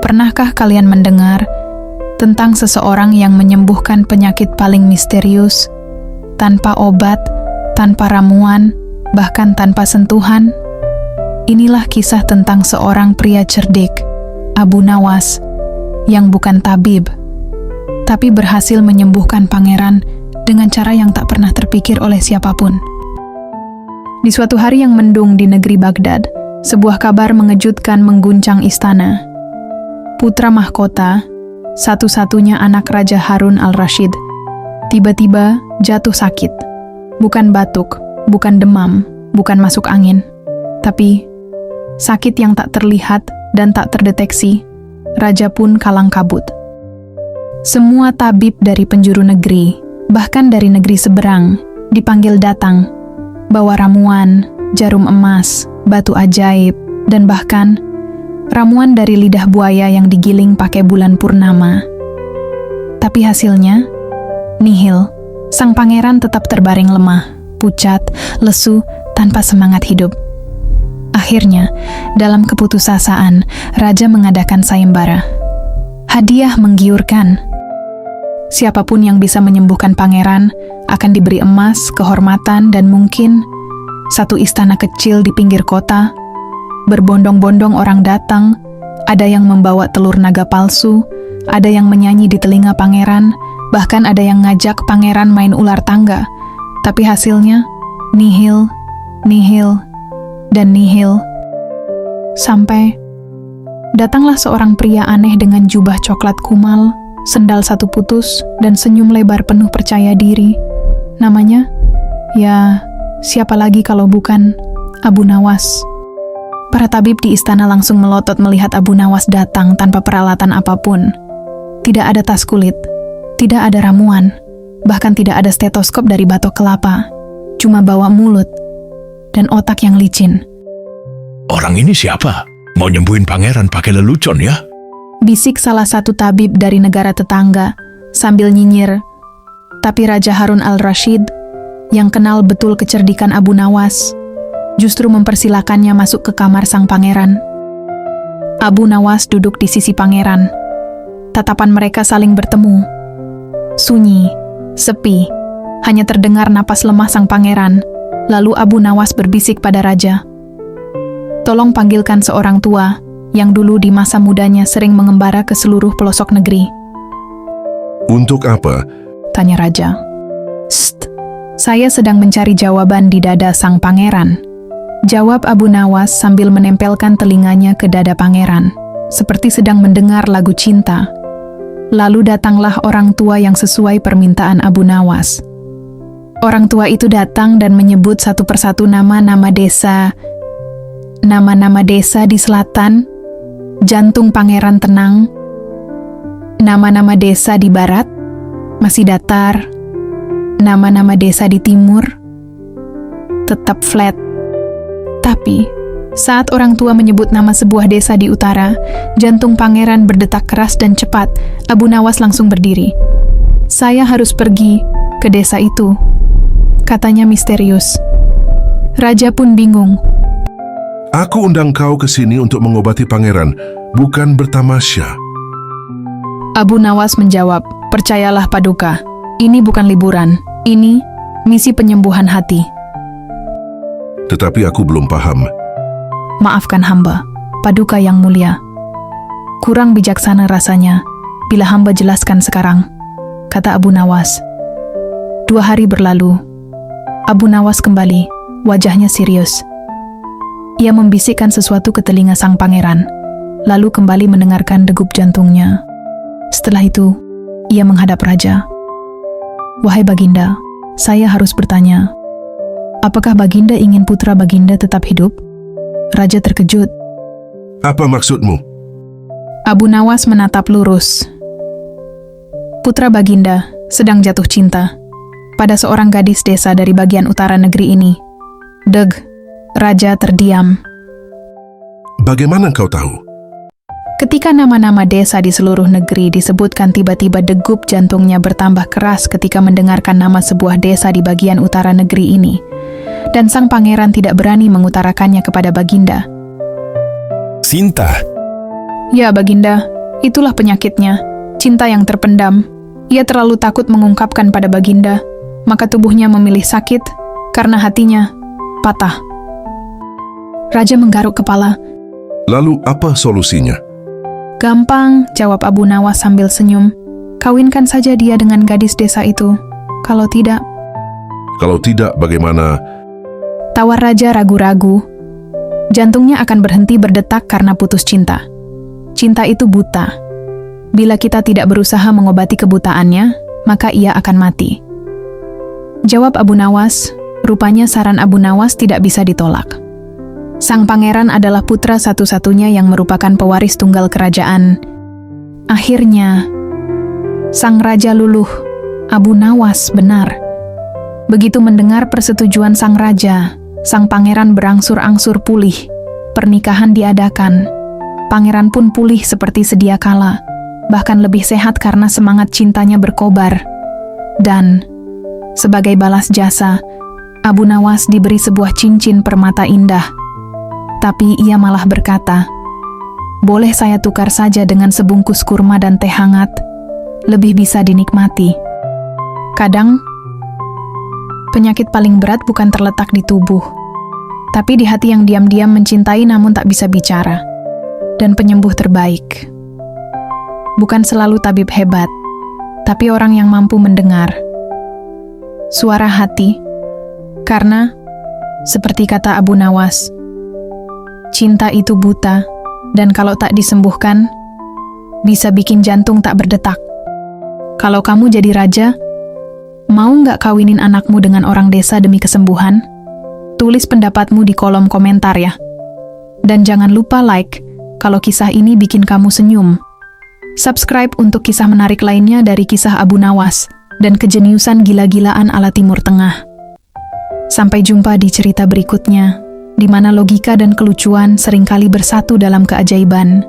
Pernahkah kalian mendengar tentang seseorang yang menyembuhkan penyakit paling misterius, tanpa obat, tanpa ramuan, bahkan tanpa sentuhan? Inilah kisah tentang seorang pria cerdik, Abu Nawas, yang bukan tabib, tapi berhasil menyembuhkan pangeran dengan cara yang tak pernah terpikir oleh siapapun. Di suatu hari yang mendung di negeri Baghdad, sebuah kabar mengejutkan mengguncang istana. Putra mahkota, satu-satunya anak Raja Harun al-Rashid, tiba-tiba jatuh sakit. Bukan batuk, bukan demam, bukan masuk angin, tapi sakit yang tak terlihat dan tak terdeteksi. Raja pun kalang kabut. Semua tabib dari penjuru negeri, bahkan dari negeri seberang, dipanggil datang, bawa ramuan, jarum emas, batu ajaib, dan bahkan ramuan dari lidah buaya yang digiling pakai bulan purnama. Tapi hasilnya, nihil. Sang pangeran tetap terbaring lemah, pucat, lesu, tanpa semangat hidup. Akhirnya, dalam keputusasaan, Raja mengadakan sayembara. Hadiah menggiurkan. Siapapun yang bisa menyembuhkan pangeran akan diberi emas, kehormatan, dan mungkin satu istana kecil di pinggir kota. Berbondong-bondong orang datang, ada yang membawa telur naga palsu, ada yang menyanyi di telinga pangeran, bahkan ada yang ngajak pangeran main ular tangga. Tapi hasilnya, nihil, nihil, dan nihil. Sampai datanglah seorang pria aneh dengan jubah coklat kumal, sendal satu putus, dan senyum lebar penuh percaya diri. Namanya, ya, siapa lagi kalau bukan Abu Nawas. Para tabib di istana langsung melotot melihat Abu Nawas datang tanpa peralatan apapun. Tidak ada tas kulit, tidak ada ramuan, bahkan tidak ada stetoskop dari batok kelapa. Cuma bawa mulut dan otak yang licin. Orang ini siapa? Mau nyembuhin pangeran pakai lelucon ya? Bisik salah satu tabib dari negara tetangga sambil nyinyir. Tapi Raja Harun al-Rashid, yang kenal betul kecerdikan Abu Nawas, justru mempersilakannya masuk ke kamar sang pangeran. Abu Nawas duduk di sisi pangeran. Tatapan mereka saling bertemu. Sunyi, sepi, hanya terdengar napas lemah sang pangeran. Lalu Abu Nawas berbisik pada raja, "Tolong panggilkan seorang tua yang dulu di masa mudanya sering mengembara ke seluruh pelosok negeri." "Untuk apa?" tanya raja. "Sst, saya sedang mencari jawaban di dada sang pangeran," jawab Abu Nawas sambil menempelkan telinganya ke dada pangeran, seperti sedang mendengar lagu cinta. Lalu datanglah orang tua yang sesuai permintaan Abu Nawas. Orang tua itu datang dan menyebut satu persatu nama-nama desa. Nama-nama desa di selatan, jantung pangeran tenang. Nama-nama desa di barat, masih datar. Nama-nama desa di timur, tetap flat. Tapi, saat orang tua menyebut nama sebuah desa di utara, jantung pangeran berdetak keras dan cepat. Abu Nawas langsung berdiri. "Saya harus pergi ke desa itu," katanya misterius. Raja pun bingung. "Aku undang kau ke sini untuk mengobati pangeran, bukan bertamasya." Abu Nawas menjawab, "Percayalah Paduka, ini bukan liburan. Ini misi penyembuhan hati." "Tetapi aku belum paham." "Maafkan hamba, Paduka yang mulia. Kurang bijaksana rasanya bila hamba jelaskan sekarang," kata Abu Nawas. 2 hari berlalu. Abu Nawas kembali, wajahnya serius. Ia membisikkan sesuatu ke telinga sang pangeran, lalu kembali mendengarkan degup jantungnya. Setelah itu, ia menghadap raja. "Wahai Baginda, saya harus bertanya, apakah Baginda ingin putra Baginda tetap hidup?" Raja terkejut. "Apa maksudmu?" Abu Nawas menatap lurus. "Putra Baginda sedang jatuh cinta pada seorang gadis desa dari bagian utara negeri ini." Deg, raja terdiam. "Bagaimana kau tahu?" Ketika nama-nama desa di seluruh negeri disebutkan, tiba-tiba degup jantungnya bertambah keras ketika mendengarkan nama sebuah desa di bagian utara negeri ini. Dan sang pangeran tidak berani mengutarakannya kepada Baginda. "Sinta." "Ya, Baginda, Itulah penyakitnya, cinta yang terpendam. Ia terlalu takut mengungkapkan pada Baginda, maka tubuhnya memilih sakit karena hatinya patah. Raja menggaruk kepala. Lalu apa solusinya? Gampang, jawab Abu Nawas sambil senyum. Kawinkan saja dia dengan gadis desa itu. Kalau tidak, bagaimana? tawar raja ragu-ragu. Jantungnya akan berhenti berdetak karena putus cinta. Cinta itu buta. Bila kita tidak berusaha mengobati kebutaannya, maka ia akan mati. Jawab Abu Nawas. Rupanya saran Abu Nawas tidak bisa ditolak. Sang pangeran adalah putra satu-satunya yang merupakan pewaris tunggal kerajaan. Akhirnya, sang raja luluh. Abu Nawas benar. Begitu mendengar persetujuan sang raja, sang pangeran berangsur-angsur pulih. Pernikahan diadakan. Pangeran pun pulih seperti sedia kala, bahkan lebih sehat karena semangat cintanya berkobar. Dan, sebagai balas jasa, Abu Nawas diberi sebuah cincin permata indah. Tapi ia malah berkata, "Boleh saya tukar saja dengan sebungkus kurma dan teh hangat? Lebih bisa dinikmati." Kadang, penyakit paling berat bukan terletak di tubuh, tapi di hati yang diam-diam mencintai namun tak bisa bicara. Dan penyembuh terbaik bukan selalu tabib hebat, tapi orang yang mampu mendengar suara hati. Karena, seperti kata Abu Nawas, cinta itu buta, dan kalau tak disembuhkan, bisa bikin jantung tak berdetak. Kalau kamu jadi raja, mau nggak kawinin anakmu dengan orang desa demi kesembuhan? Tulis pendapatmu di kolom komentar ya. Dan jangan lupa like kalau kisah ini bikin kamu senyum. Subscribe untuk kisah menarik lainnya dari kisah Abu Nawas dan kejeniusan gila-gilaan ala Timur Tengah. Sampai jumpa di cerita berikutnya, di mana logika dan kelucuan seringkali bersatu dalam keajaiban.